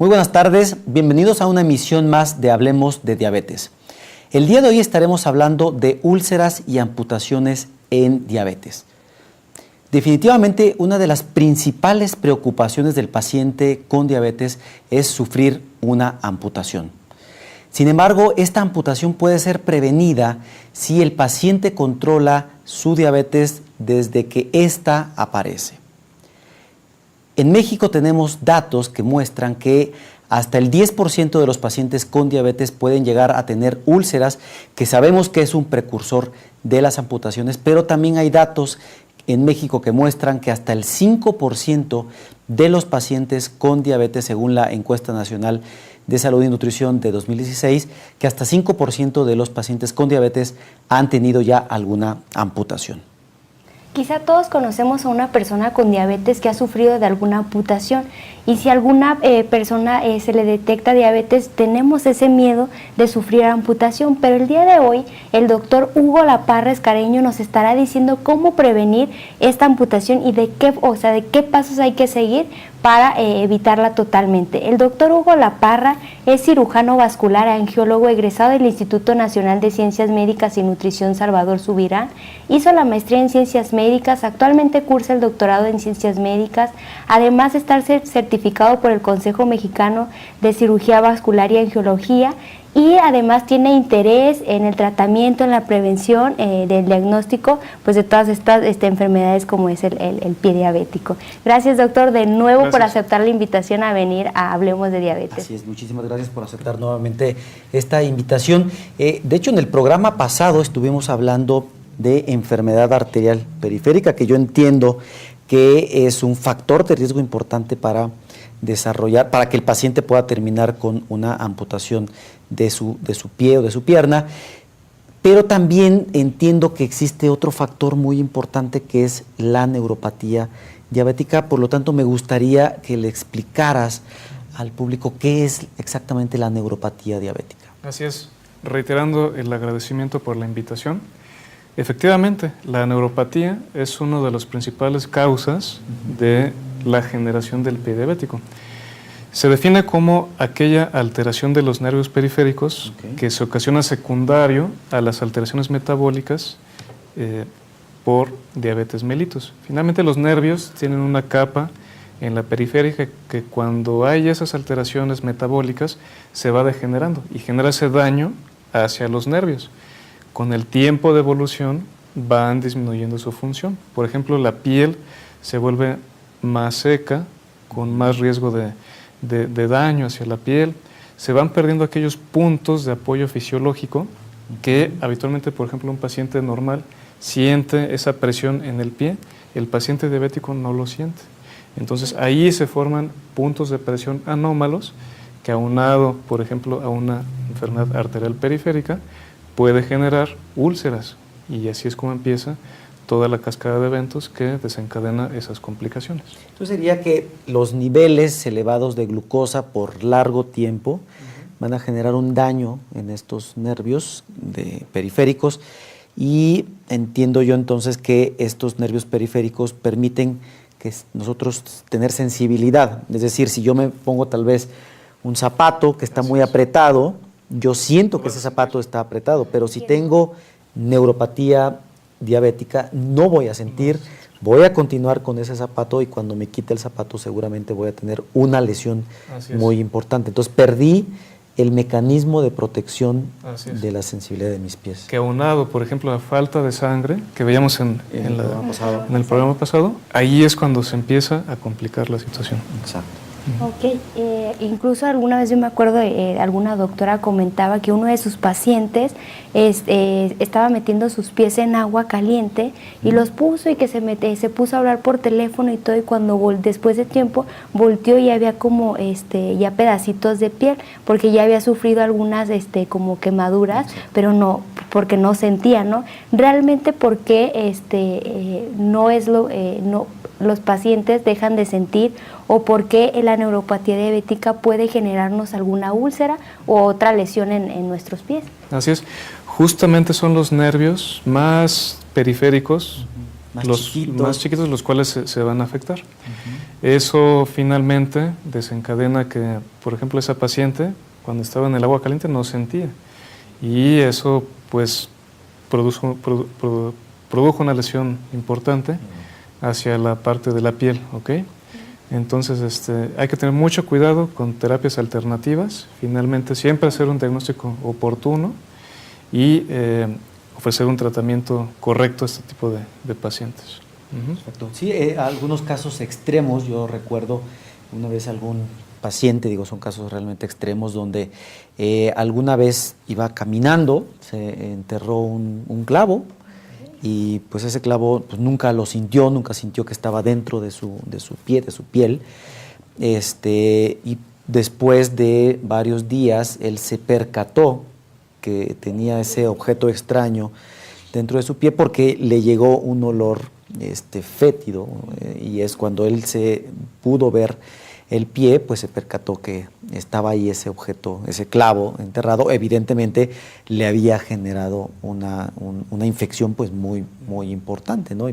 Muy buenas tardes, bienvenidos a una emisión más de Hablemos de Diabetes. El día de hoy estaremos hablando de úlceras y amputaciones en diabetes. Definitivamente una de las principales preocupaciones del paciente con diabetes es sufrir una amputación. Sin embargo, esta amputación puede ser prevenida si el paciente controla su diabetes desde que ésta aparece. En México tenemos datos que muestran que hasta el 10% de los pacientes con diabetes pueden llegar a tener úlceras, que sabemos que es un precursor de las amputaciones, pero también hay datos en México que muestran que hasta el 5% de los pacientes con diabetes, según la encuesta nacional de salud y nutrición de 2016, que hasta 5% de los pacientes con diabetes han tenido ya alguna amputación. Quizá todos conocemos a una persona con diabetes que ha sufrido de alguna amputación, y si a alguna persona se le detecta diabetes, tenemos ese miedo de sufrir amputación. Pero el día de hoy el doctor Hugo Laparra Escareño nos estará diciendo cómo prevenir esta amputación y de qué pasos hay que seguir para evitarla totalmente. El doctor Hugo Laparra es cirujano vascular, angiólogo egresado del Instituto Nacional de Ciencias Médicas y Nutrición Salvador Subirán. Hizo la maestría en Ciencias Médicas, actualmente cursa el doctorado en Ciencias Médicas, además de estar certificado por el Consejo Mexicano de Cirugía Vascular y Angiología, y además tiene interés en el tratamiento, en la prevención del diagnóstico pues de todas estas enfermedades como es el pie diabético. Gracias, doctor, de nuevo por aceptar la invitación a venir a Hablemos de Diabetes. Así es, muchísimas gracias por aceptar nuevamente esta invitación. De hecho, en el programa pasado estuvimos hablando de enfermedad arterial periférica, que yo entiendo que es un factor de riesgo importante para desarrollar, para que el paciente pueda terminar con una amputación de su pie o de su pierna, pero también entiendo que existe otro factor muy importante que es la neuropatía diabética. Por lo tanto, me gustaría que le explicaras al público qué es exactamente la neuropatía diabética. Así es, reiterando el agradecimiento por la invitación. Efectivamente, la neuropatía es una de las principales causas de la generación del pie diabético. Se define como aquella alteración de los nervios periféricos que se ocasiona secundario a las alteraciones metabólicas por diabetes mellitus. Finalmente, los nervios tienen una capa en la periferia que cuando hay esas alteraciones metabólicas se va degenerando y genera ese daño hacia los nervios. Con el tiempo de evolución van disminuyendo su función. Por ejemplo, la piel se vuelve más seca, con más riesgo de daño hacia la piel. Se van perdiendo aquellos puntos de apoyo fisiológico que habitualmente, por ejemplo, un paciente normal siente esa presión en el pie, el paciente diabético no lo siente. Entonces ahí se forman puntos de presión anómalos que, aunado, por ejemplo, a una enfermedad arterial periférica, puede generar úlceras, y así es como empieza toda la cascada de eventos que desencadena esas complicaciones. Entonces sería que los niveles elevados de glucosa por largo tiempo van a generar un daño en estos nervios periféricos, y entiendo yo entonces que estos nervios periféricos permiten que nosotros tener sensibilidad. Es decir, si yo me pongo tal vez un zapato que está muy apretado, yo siento que ese zapato está apretado, pero si tengo neuropatía diabética no voy a sentir, voy a continuar con ese zapato, y cuando me quite el zapato seguramente voy a tener una lesión muy importante. Entonces perdí el mecanismo de protección de la sensibilidad de mis pies. Que aunado, por ejemplo, a la falta de sangre que veíamos en el programa pasado, ahí es cuando se empieza a complicar la situación. Exacto. Ok, incluso alguna vez yo me acuerdo, alguna doctora comentaba que uno de sus pacientes estaba metiendo sus pies en agua caliente y los puso, y que se puso a hablar por teléfono y todo, y cuando después de tiempo volteó y había como ya pedacitos de piel, porque ya había sufrido algunas como quemaduras, pero no, porque no sentía, ¿no? Realmente, ¿por qué los pacientes dejan de sentir, o por qué la neuropatía diabética puede generarnos alguna úlcera o otra lesión en nuestros pies? Así es, justamente son los nervios más periféricos los más chiquitos, los cuales se van a afectar. Eso finalmente desencadena que, por ejemplo, esa paciente cuando estaba en el agua caliente no sentía, y eso pues produjo una lesión importante hacia la parte de la piel, ¿ok? Entonces hay que tener mucho cuidado con terapias alternativas, finalmente siempre hacer un diagnóstico oportuno y ofrecer un tratamiento correcto a este tipo de pacientes. Perfecto. Sí, algunos casos extremos, yo recuerdo una vez algún paciente, digo, son casos realmente extremos, donde alguna vez iba caminando, se enterró un clavo, y pues ese clavo pues, nunca lo sintió, nunca sintió que estaba dentro de su piel, y después de varios días él se percató que tenía ese objeto extraño dentro de su pie porque le llegó un olor fétido, y es cuando él se pudo ver el pie, pues se percató que estaba ahí ese objeto, ese clavo enterrado. Evidentemente le había generado una infección pues muy, muy importante, ¿no?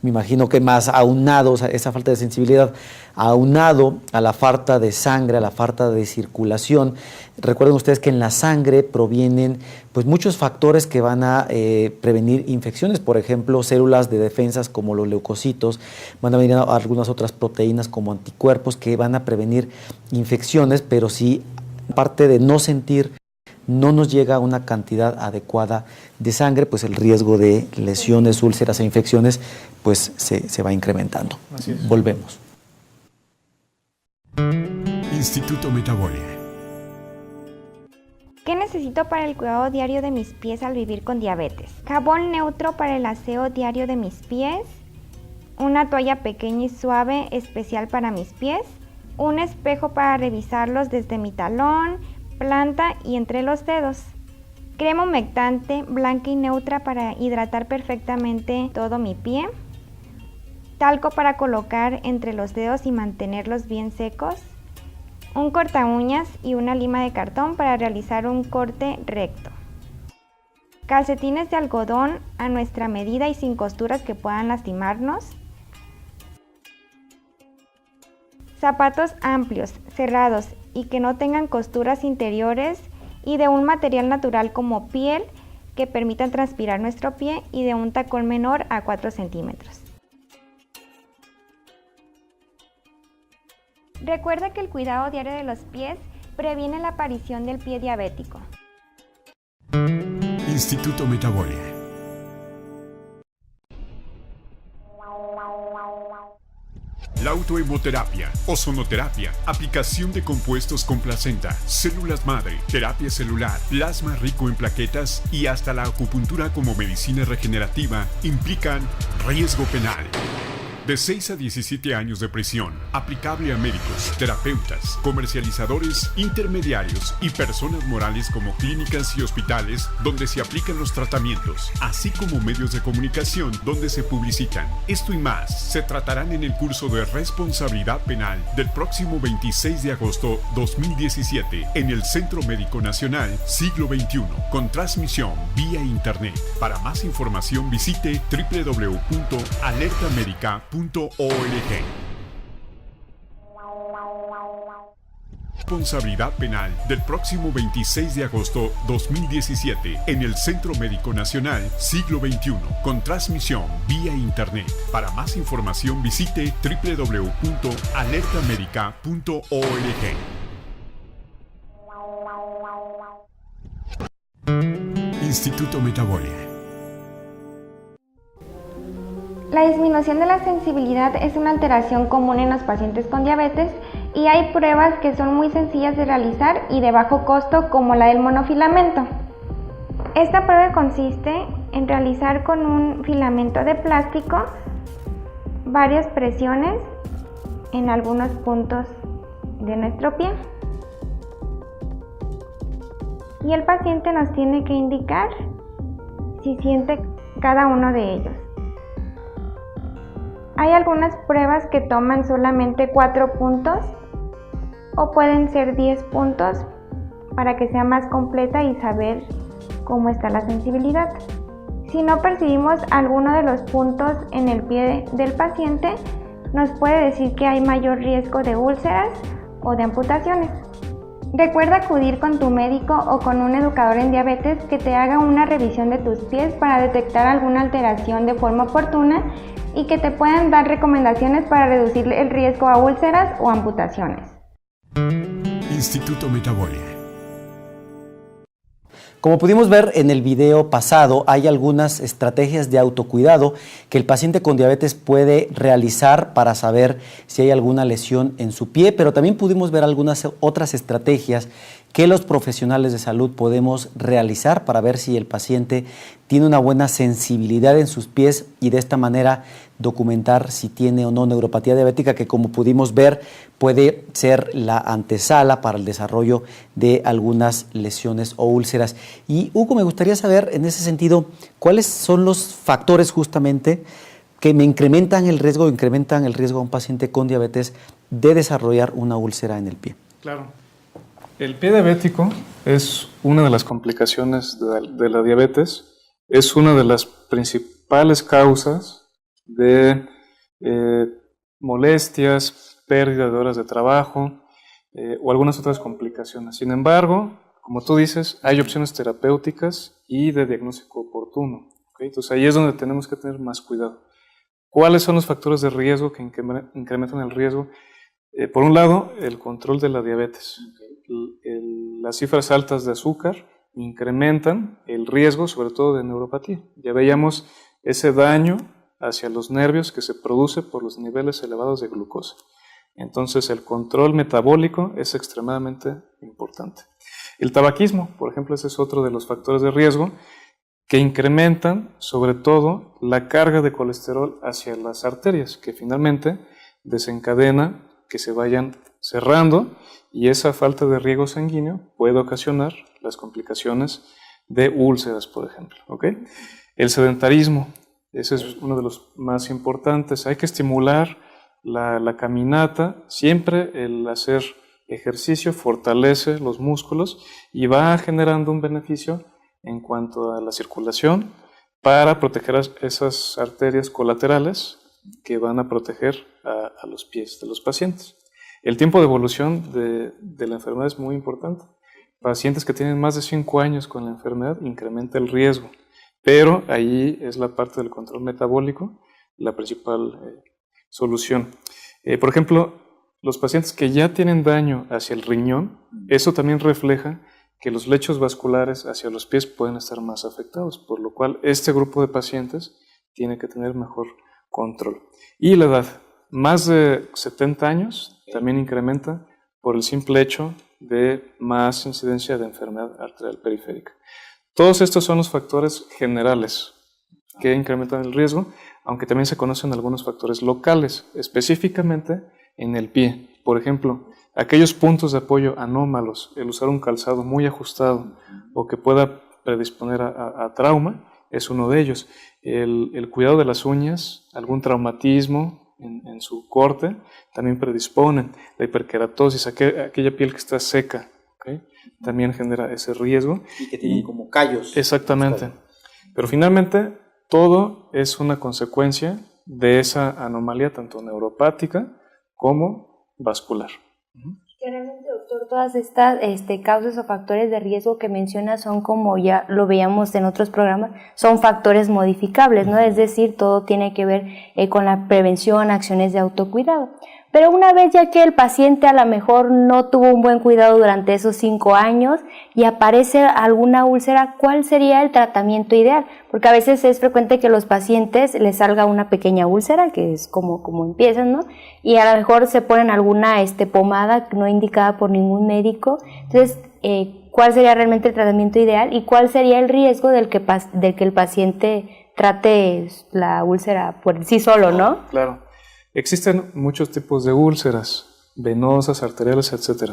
Me imagino que más aunado, o sea, esa falta de sensibilidad, aunado a la falta de sangre, a la falta de circulación. Recuerden ustedes que en la sangre provienen pues muchos factores que van a prevenir infecciones, por ejemplo, células de defensas como los leucocitos, van a venir algunas otras proteínas como anticuerpos que van a prevenir infecciones, pero si aparte de no sentir, no nos llega una cantidad adecuada de sangre, pues el riesgo de lesiones, úlceras e infecciones pues se va incrementando. Así es. Volvemos. Instituto Metaboli. ¿Qué necesito para el cuidado diario de mis pies al vivir con diabetes? Jabón neutro para el aseo diario de mis pies, una toalla pequeña y suave especial para mis pies, un espejo para revisarlos desde mi talón, planta y entre los dedos, crema humectante blanca y neutra para hidratar perfectamente todo mi pie, talco para colocar entre los dedos y mantenerlos bien secos, un corta uñas y una lima de cartón para realizar un corte recto. Calcetines de algodón a nuestra medida y sin costuras que puedan lastimarnos. Zapatos amplios, cerrados y que no tengan costuras interiores y de un material natural como piel que permitan transpirar nuestro pie y de un tacón menor a 4 centímetros. Recuerda que el cuidado diario de los pies previene la aparición del pie diabético. Instituto Metaboli. La autohemoterapia, ozonoterapia, aplicación de compuestos con placenta, células madre, terapia celular, plasma rico en plaquetas y hasta la acupuntura como medicina regenerativa implican riesgo penal. De 6 a 17 años de prisión, aplicable a médicos, terapeutas, comercializadores, intermediarios y personas morales como clínicas y hospitales donde se aplican los tratamientos, así como medios de comunicación donde se publicitan. Esto y más se tratarán en el curso de responsabilidad penal del próximo 26 de agosto 2017 en el Centro Médico Nacional Siglo XXI, con transmisión vía internet. Para más información visite www.alertamedica.org. Responsabilidad penal del próximo 26 de agosto 2017 en el Centro Médico Nacional Siglo XXI, con transmisión vía internet. Para más información visite www.alertamedica.org. Instituto Metaboli. La disminución de la sensibilidad es una alteración común en los pacientes con diabetes y hay pruebas que son muy sencillas de realizar y de bajo costo, como la del monofilamento. Esta prueba consiste en realizar con un filamento de plástico varias presiones en algunos puntos de nuestro pie. Y el paciente nos tiene que indicar si siente cada uno de ellos. Hay algunas pruebas que toman solamente 4 puntos o pueden ser 10 puntos para que sea más completa y saber cómo está la sensibilidad. Si si no percibimos alguno de los puntos en el pie del paciente, nos puede decir que hay mayor riesgo de úlceras o de amputaciones. Recuerda acudir con tu médico o con un educador en diabetes que te haga una revisión de tus pies para detectar alguna alteración de forma oportuna y que te puedan dar recomendaciones para reducir el riesgo a úlceras o amputaciones. Instituto Metaboli. Como pudimos ver en el video pasado, hay algunas estrategias de autocuidado que el paciente con diabetes puede realizar para saber si hay alguna lesión en su pie, pero también pudimos ver algunas otras estrategias que los profesionales de salud podemos realizar para ver si el paciente tiene una buena sensibilidad en sus pies y de esta manera documentar si tiene o no neuropatía diabética, que como pudimos ver puede ser la antesala para el desarrollo de algunas lesiones o úlceras. Y Hugo, me gustaría saber en ese sentido, ¿cuáles son los factores justamente que incrementan el riesgo a un paciente con diabetes de desarrollar una úlcera en el pie? Claro. El pie diabético es una de las complicaciones de la diabetes, es una de las principales causas de molestias, pérdida de horas de trabajo o algunas otras complicaciones. Sin embargo, como tú dices, hay opciones terapéuticas y de diagnóstico oportuno, ¿okay? Entonces ahí es donde tenemos que tener más cuidado. ¿Cuáles son los factores de riesgo que incrementan el riesgo? Por un lado, el control de la diabetes. Las cifras altas de azúcar incrementan el riesgo, sobre todo de neuropatía. Ya veíamos ese daño hacia los nervios que se produce por los niveles elevados de glucosa. Entonces, el control metabólico es extremadamente importante. El tabaquismo, por ejemplo, ese es otro de los factores de riesgo que incrementan, sobre todo, la carga de colesterol hacia las arterias, que finalmente desencadena que se vayan cerrando y esa falta de riego sanguíneo puede ocasionar las complicaciones de úlceras, por ejemplo, ¿okay? El sedentarismo, ese es uno de los más importantes. Hay que estimular la caminata. Siempre el hacer ejercicio fortalece los músculos y va generando un beneficio en cuanto a la circulación para proteger esas arterias colaterales que van a proteger a los pies de los pacientes. El tiempo de evolución de la enfermedad es muy importante. Pacientes que tienen más de 5 años con la enfermedad incrementa el riesgo, pero ahí es la parte del control metabólico la principal solución. Por ejemplo, los pacientes que ya tienen daño hacia el riñón, eso también refleja que los lechos vasculares hacia los pies pueden estar más afectados, por lo cual este grupo de pacientes tiene que tener mejor control. Y la edad, más de 70 años también incrementa por el simple hecho de más incidencia de enfermedad arterial periférica. Todos estos son los factores generales que incrementan el riesgo, aunque también se conocen algunos factores locales, específicamente en el pie. Por ejemplo, aquellos puntos de apoyo anómalos, el usar un calzado muy ajustado o que pueda predisponer a trauma, es uno de ellos. El cuidado de las uñas, algún traumatismo en su corte, también predisponen. La hiperkeratosis, aquella piel que está seca, ¿okay? También genera ese riesgo. Y que tienen como callos. Exactamente. Pero finalmente, todo es una consecuencia de esa anomalía, tanto neuropática como vascular. Realmente, doctor, todas estas causas o factores de riesgo que menciona son, como ya lo veíamos en otros programas, son factores modificables, ¿no? Es decir, todo tiene que ver con la prevención, acciones de autocuidado. Pero una vez ya que el paciente a lo mejor no tuvo un buen cuidado durante esos 5 años y aparece alguna úlcera, ¿cuál sería el tratamiento ideal? Porque a veces es frecuente que a los pacientes les salga una pequeña úlcera, que es como empiezan, ¿no? Y a lo mejor se ponen alguna pomada no indicada por ningún médico. Entonces, ¿cuál sería realmente el tratamiento ideal y cuál sería el riesgo del que el paciente trate la úlcera por sí solo, ¿no? Claro. Existen muchos tipos de úlceras, venosas, arteriales, etc.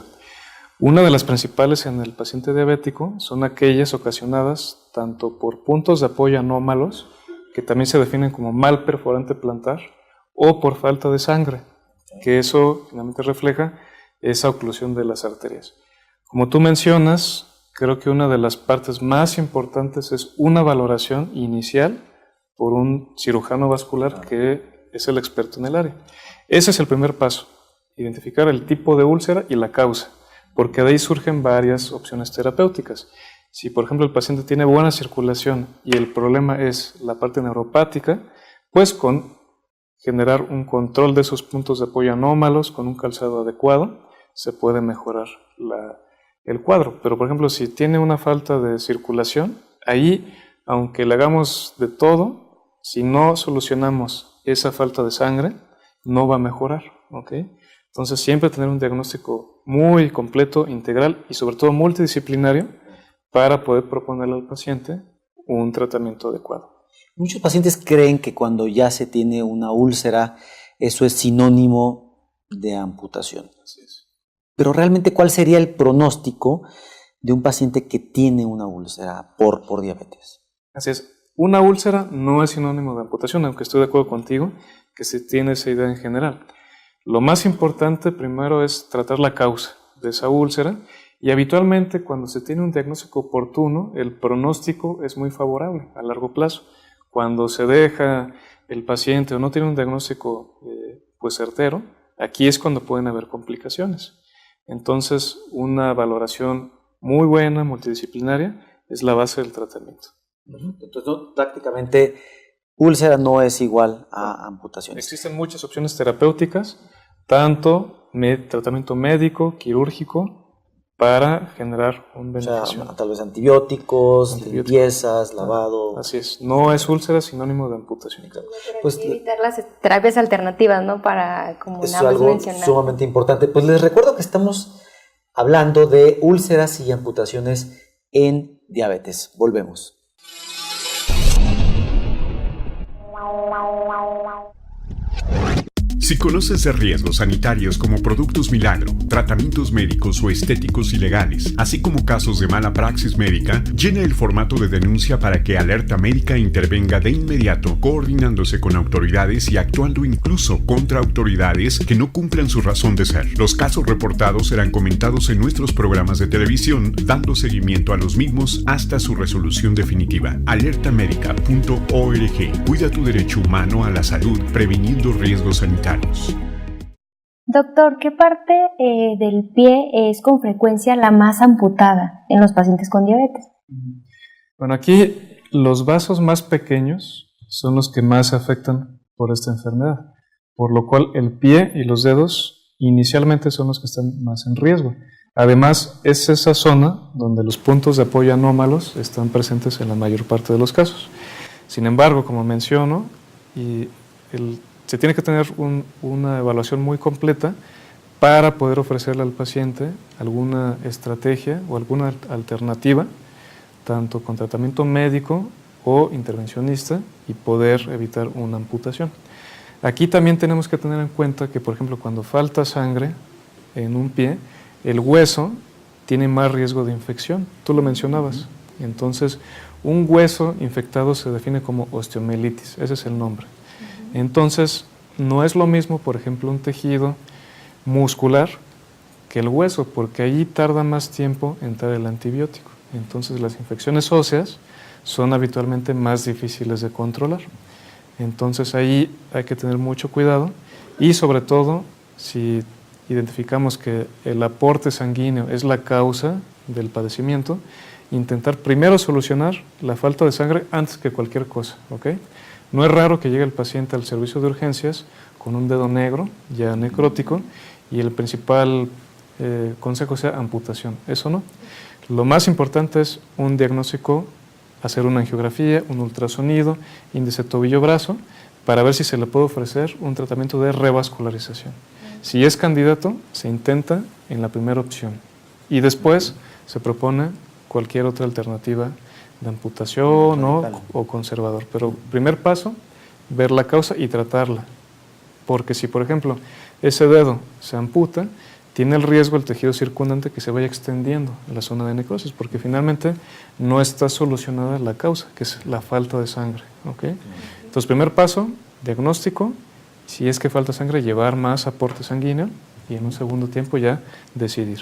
Una de las principales en el paciente diabético son aquellas ocasionadas tanto por puntos de apoyo anómalos, que también se definen como mal perforante plantar, o por falta de sangre, que eso finalmente refleja esa oclusión de las arterias. Como tú mencionas, creo que una de las partes más importantes es una valoración inicial por un cirujano vascular que es el experto en el área. Ese es el primer paso, identificar el tipo de úlcera y la causa, porque de ahí surgen varias opciones terapéuticas. Si, por ejemplo, el paciente tiene buena circulación y el problema es la parte neuropática, pues con generar un control de esos puntos de apoyo anómalos con un calzado adecuado, se puede mejorar el cuadro. Pero, por ejemplo, si tiene una falta de circulación, ahí, aunque le hagamos de todo, si no solucionamos esa falta de sangre, no va a mejorar, ¿ok? Entonces, siempre tener un diagnóstico muy completo, integral y sobre todo multidisciplinario para poder proponerle al paciente un tratamiento adecuado. Muchos pacientes creen que cuando ya se tiene una úlcera, eso es sinónimo de amputación. Así es. Pero realmente, ¿cuál sería el pronóstico de un paciente que tiene una úlcera por diabetes? Así es. Una úlcera no es sinónimo de amputación, aunque estoy de acuerdo contigo que se tiene esa idea en general. Lo más importante primero es tratar la causa de esa úlcera y habitualmente cuando se tiene un diagnóstico oportuno, el pronóstico es muy favorable a largo plazo. Cuando se deja el paciente o no tiene un diagnóstico pues certero, aquí es cuando pueden haber complicaciones. Entonces, una valoración muy buena, multidisciplinaria, es la base del tratamiento. Entonces, prácticamente, úlcera no es igual a amputación. Existen muchas opciones terapéuticas, tanto tratamiento médico, quirúrgico, para generar un beneficio. O sea, tal vez antibióticos, limpiezas, lavado. Así es, no es úlcera sinónimo de amputación. Pues evitar las terapias alternativas, ¿no? Para, como es algo sumamente importante. Pues les recuerdo que estamos hablando de úlceras y amputaciones en diabetes. Volvemos. Si conoces de riesgos sanitarios como productos milagro, tratamientos médicos o estéticos ilegales, así como casos de mala praxis médica, llena el formato de denuncia para que Alerta Médica intervenga de inmediato, coordinándose con autoridades y actuando incluso contra autoridades que no cumplan su razón de ser. Los casos reportados serán comentados en nuestros programas de televisión, dando seguimiento a los mismos hasta su resolución definitiva. Alertamedica.org. Cuida tu derecho humano a la salud, previniendo riesgos sanitarios. Doctor, ¿qué parte del pie es con frecuencia la más amputada en los pacientes con diabetes? Bueno, aquí los vasos más pequeños son los que más se afectan por esta enfermedad, por lo cual el pie y los dedos inicialmente son los que están más en riesgo. Además, es esa zona donde los puntos de apoyo anómalos están presentes en la mayor parte de los casos. Sin embargo, como menciono, se tiene que tener una evaluación muy completa para poder ofrecerle al paciente alguna estrategia o alguna alternativa, tanto con tratamiento médico o intervencionista, y poder evitar una amputación. Aquí también tenemos que tener en cuenta que, por ejemplo, cuando falta sangre en un pie, el hueso tiene más riesgo de infección. Tú lo mencionabas. Entonces, un hueso infectado se define como osteomielitis, ese es el nombre. Entonces, no es lo mismo, por ejemplo, un tejido muscular que el hueso, porque allí tarda más tiempo en entrar el antibiótico. Entonces, las infecciones óseas son habitualmente más difíciles de controlar. Entonces, ahí hay que tener mucho cuidado y, sobre todo, si identificamos que el aporte sanguíneo es la causa del padecimiento, intentar primero solucionar la falta de sangre antes que cualquier cosa, ¿ok? No es raro que llegue el paciente al servicio de urgencias con un dedo negro, ya necrótico, y el principal consejo sea amputación. Eso no. Lo más importante es un diagnóstico, hacer una angiografía, un ultrasonido, índice tobillo-brazo, para ver si se le puede ofrecer un tratamiento de revascularización. Si es candidato, se intenta en la primera opción y después se propone cualquier otra alternativa de amputación o conservador. Pero primer paso, ver la causa y tratarla. Porque si, por ejemplo, ese dedo se amputa, tiene el riesgo el tejido circundante que se vaya extendiendo en la zona de necrosis, porque finalmente no está solucionada la causa, que es la falta de sangre, ¿okay? Entonces, primer paso, diagnóstico. Si es que falta sangre, llevar más aporte sanguíneo y en un segundo tiempo ya decidir.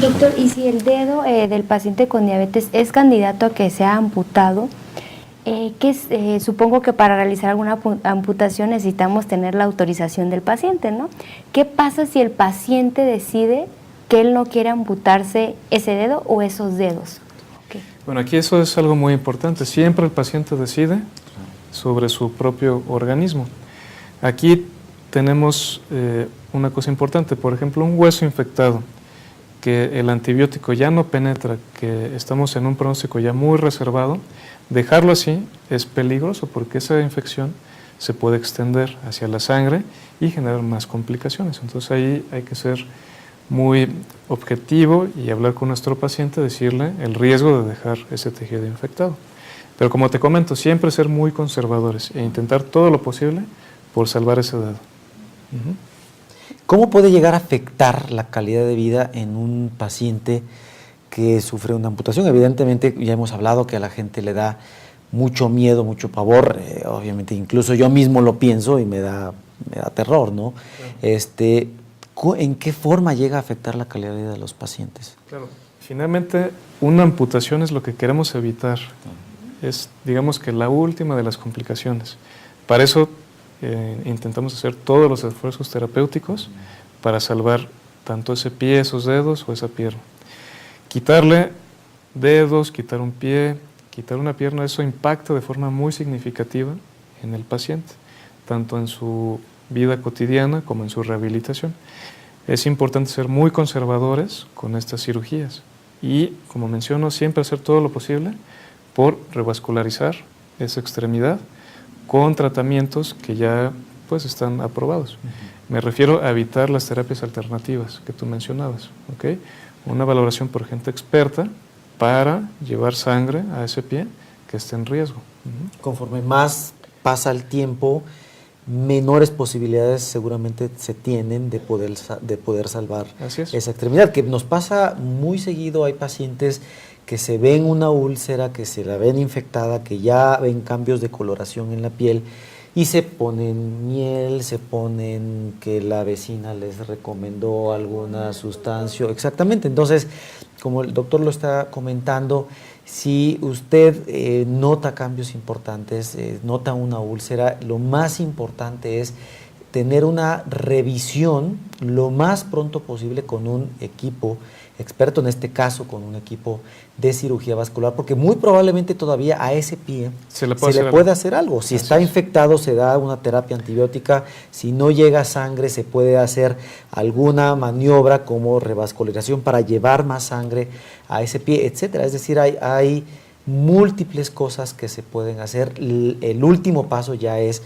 Doctor, ¿y si el dedo del paciente con diabetes es candidato a que sea amputado? Supongo que para realizar alguna amputación necesitamos tener la autorización del paciente, ¿no? ¿Qué pasa si el paciente decide que él no quiere amputarse ese dedo o esos dedos? Okay. Bueno, aquí eso es algo muy importante. Siempre el paciente decide sobre su propio organismo. Aquí tenemos una cosa importante, por ejemplo, un hueso infectado, que el antibiótico ya no penetra, que estamos en un pronóstico ya muy reservado, dejarlo así es peligroso porque esa infección se puede extender hacia la sangre y generar más complicaciones. Entonces ahí hay que ser muy objetivo y hablar con nuestro paciente, decirle el riesgo de dejar ese tejido infectado. Pero como te comento, siempre ser muy conservadores e intentar todo lo posible por salvar ese dedo. ¿Cómo puede llegar a afectar la calidad de vida en un paciente que sufre una amputación? Evidentemente ya hemos hablado que a la gente le da mucho miedo, mucho pavor, obviamente incluso yo mismo lo pienso y me da terror, ¿no? Claro. ¿En qué forma llega a afectar la calidad de vida de los pacientes? Claro, finalmente una amputación es lo que queremos evitar, es digamos que la última de las complicaciones. Para eso intentamos hacer todos los esfuerzos terapéuticos para salvar tanto ese pie, esos dedos o esa pierna. Quitarle dedos, quitar un pie, quitar una pierna, eso impacta de forma muy significativa en el paciente, tanto en su vida cotidiana como en su rehabilitación. Es importante ser muy conservadores con estas cirugías y, como menciono, siempre hacer todo lo posible por revascularizar esa extremidad con tratamientos que ya pues están aprobados. Me refiero a evitar las terapias alternativas que tú mencionabas, ¿ok? Una valoración por gente experta para llevar sangre a ese pie que esté en riesgo. Conforme más pasa el tiempo, menores posibilidades seguramente se tienen de poder salvar esa extremidad, que nos pasa muy seguido. Hay pacientes que se ven una úlcera, que se la ven infectada, que ya ven cambios de coloración en la piel y se ponen miel, se ponen que la vecina les recomendó alguna sustancia. Exactamente, entonces, como el doctor lo está comentando, si usted nota cambios importantes, nota una úlcera, lo más importante es tener una revisión lo más pronto posible con un equipo experto, en este caso con un equipo de cirugía vascular, porque muy probablemente todavía a ese pie se le puede hacer algo. Si está infectado, se da una terapia antibiótica. Si no llega sangre, se puede hacer alguna maniobra como revascularización para llevar más sangre a ese pie, etcétera. Es decir, hay múltiples cosas que se pueden hacer. El último paso ya es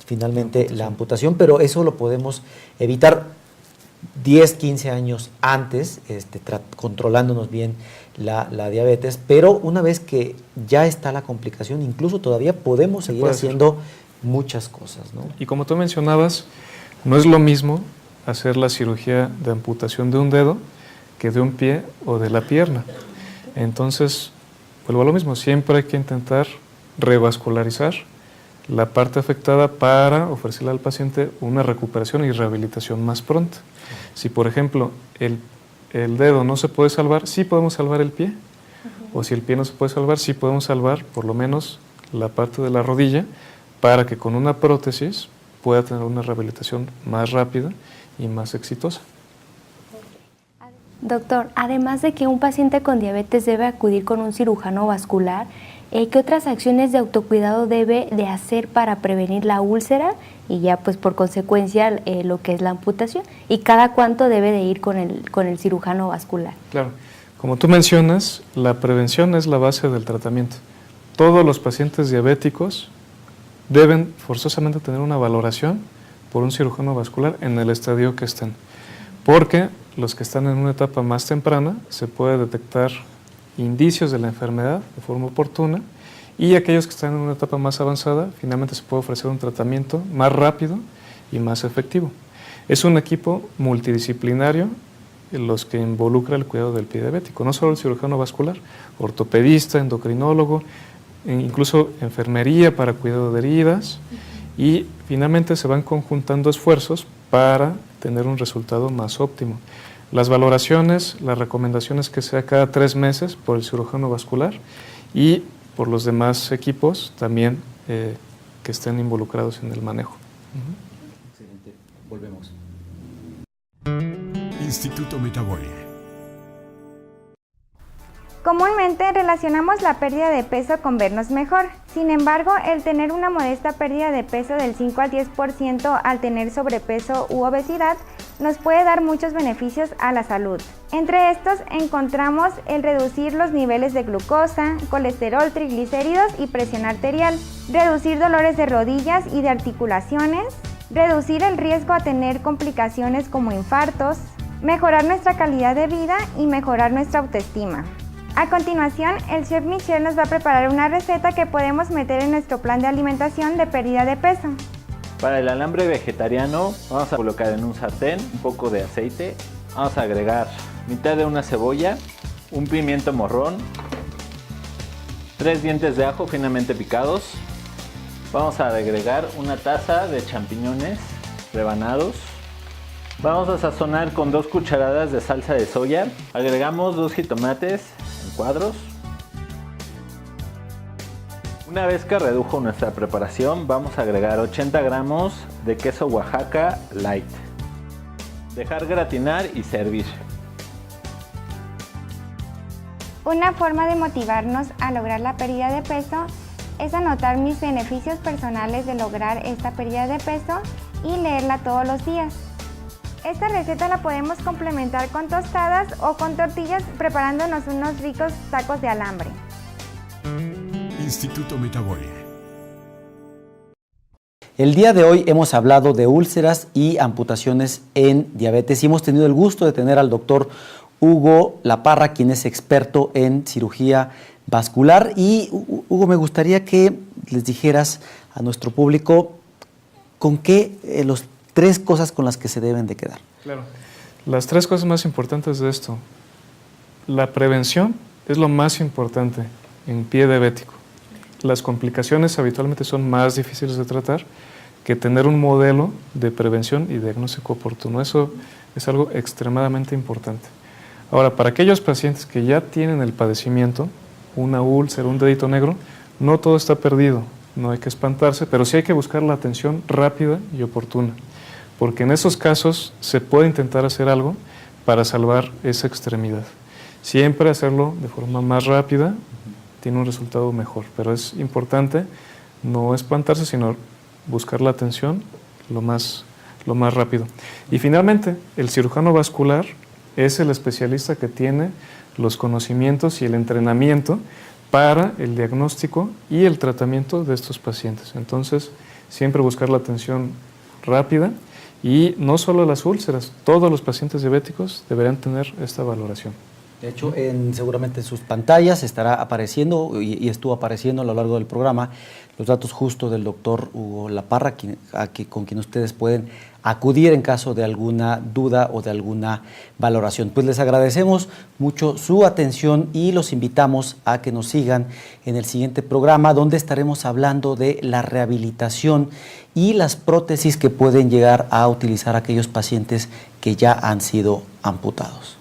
finalmente la amputación, pero eso lo podemos evitar 10, 15 años antes, controlándonos bien la diabetes, pero una vez que ya está la complicación, incluso todavía podemos seguir haciendo muchas cosas, ¿no? Y como tú mencionabas, no es lo mismo hacer la cirugía de amputación de un dedo que de un pie o de la pierna. Entonces, vuelvo a lo mismo, siempre hay que intentar revascularizar la parte afectada para ofrecerle al paciente una recuperación y rehabilitación más pronta. Si, por ejemplo, el dedo no se puede salvar, sí podemos salvar el pie. O si el pie no se puede salvar, sí podemos salvar por lo menos la parte de la rodilla para que con una prótesis pueda tener una rehabilitación más rápida y más exitosa. Doctor, además de que un paciente con diabetes debe acudir con un cirujano vascular, ¿qué otras acciones de autocuidado debe de hacer para prevenir la úlcera y ya pues por consecuencia lo que es la amputación? ¿Y cada cuánto debe de ir con el cirujano vascular? Claro, como tú mencionas, la prevención es la base del tratamiento. Todos los pacientes diabéticos deben forzosamente tener una valoración por un cirujano vascular en el estadio que estén, porque los que están en una etapa más temprana se puede detectar indicios de la enfermedad de forma oportuna y aquellos que están en una etapa más avanzada finalmente se puede ofrecer un tratamiento más rápido y más efectivo. Es un equipo multidisciplinario en los que involucra el cuidado del pie diabético, no solo el cirujano vascular, ortopedista, endocrinólogo, incluso enfermería para cuidado de heridas y finalmente se van conjuntando esfuerzos para tener un resultado más óptimo. Las valoraciones, las recomendaciones que sea cada 3 meses por el cirujano vascular y por los demás equipos también que estén involucrados en el manejo. Excelente, volvemos. Instituto Metaboli. Comúnmente relacionamos la pérdida de peso con vernos mejor. Sin embargo, el tener una modesta pérdida de peso del 5 al 10% al tener sobrepeso u obesidad nos puede dar muchos beneficios a la salud. Entre estos encontramos el reducir los niveles de glucosa, colesterol, triglicéridos y presión arterial, reducir dolores de rodillas y de articulaciones, reducir el riesgo a tener complicaciones como infartos, mejorar nuestra calidad de vida y mejorar nuestra autoestima. A continuación, el chef Michel nos va a preparar una receta que podemos meter en nuestro plan de alimentación de pérdida de peso. Para el alambre vegetariano vamos a colocar en un sartén un poco de aceite. Vamos a agregar mitad de una cebolla, un pimiento morrón, 3 dientes de ajo finamente picados. Vamos a agregar una taza de champiñones rebanados. Vamos a sazonar con 2 cucharadas de salsa de soya. Agregamos 2 jitomates en cuadros. Una vez que redujo nuestra preparación, vamos a agregar 80 gramos de queso Oaxaca Light. Dejar gratinar y servir. Una forma de motivarnos a lograr la pérdida de peso es anotar mis beneficios personales de lograr esta pérdida de peso y leerla todos los días. Esta receta la podemos complementar con tostadas o con tortillas preparándonos unos ricos tacos de alambre. Instituto Metaboli. El día de hoy hemos hablado de úlceras y amputaciones en diabetes y hemos tenido el gusto de tener al doctor Hugo Laparra, quien es experto en cirugía vascular. Y Hugo, me gustaría que les dijeras a nuestro público con qué los 3 cosas con las que se deben de quedar. Claro. Las 3 cosas más importantes de esto. La prevención es lo más importante en pie diabético. Las complicaciones habitualmente son más difíciles de tratar que tener un modelo de prevención y diagnóstico oportuno. Eso es algo extremadamente importante. Ahora, para aquellos pacientes que ya tienen el padecimiento, una úlcera, un dedito negro, no todo está perdido, no hay que espantarse, pero sí hay que buscar la atención rápida y oportuna, porque en esos casos se puede intentar hacer algo para salvar esa extremidad. Siempre hacerlo de forma más rápida tiene un resultado mejor, pero es importante no espantarse, sino buscar la atención lo más rápido. Y finalmente, el cirujano vascular es el especialista que tiene los conocimientos y el entrenamiento para el diagnóstico y el tratamiento de estos pacientes. Entonces, siempre buscar la atención rápida y no solo las úlceras, todos los pacientes diabéticos deberán tener esta valoración. De hecho, seguramente en sus pantallas estará apareciendo y estuvo apareciendo a lo largo del programa los datos justos del doctor Hugo Laparra, con quien ustedes pueden acudir en caso de alguna duda o de alguna valoración. Pues les agradecemos mucho su atención y los invitamos a que nos sigan en el siguiente programa, donde estaremos hablando de la rehabilitación y las prótesis que pueden llegar a utilizar aquellos pacientes que ya han sido amputados.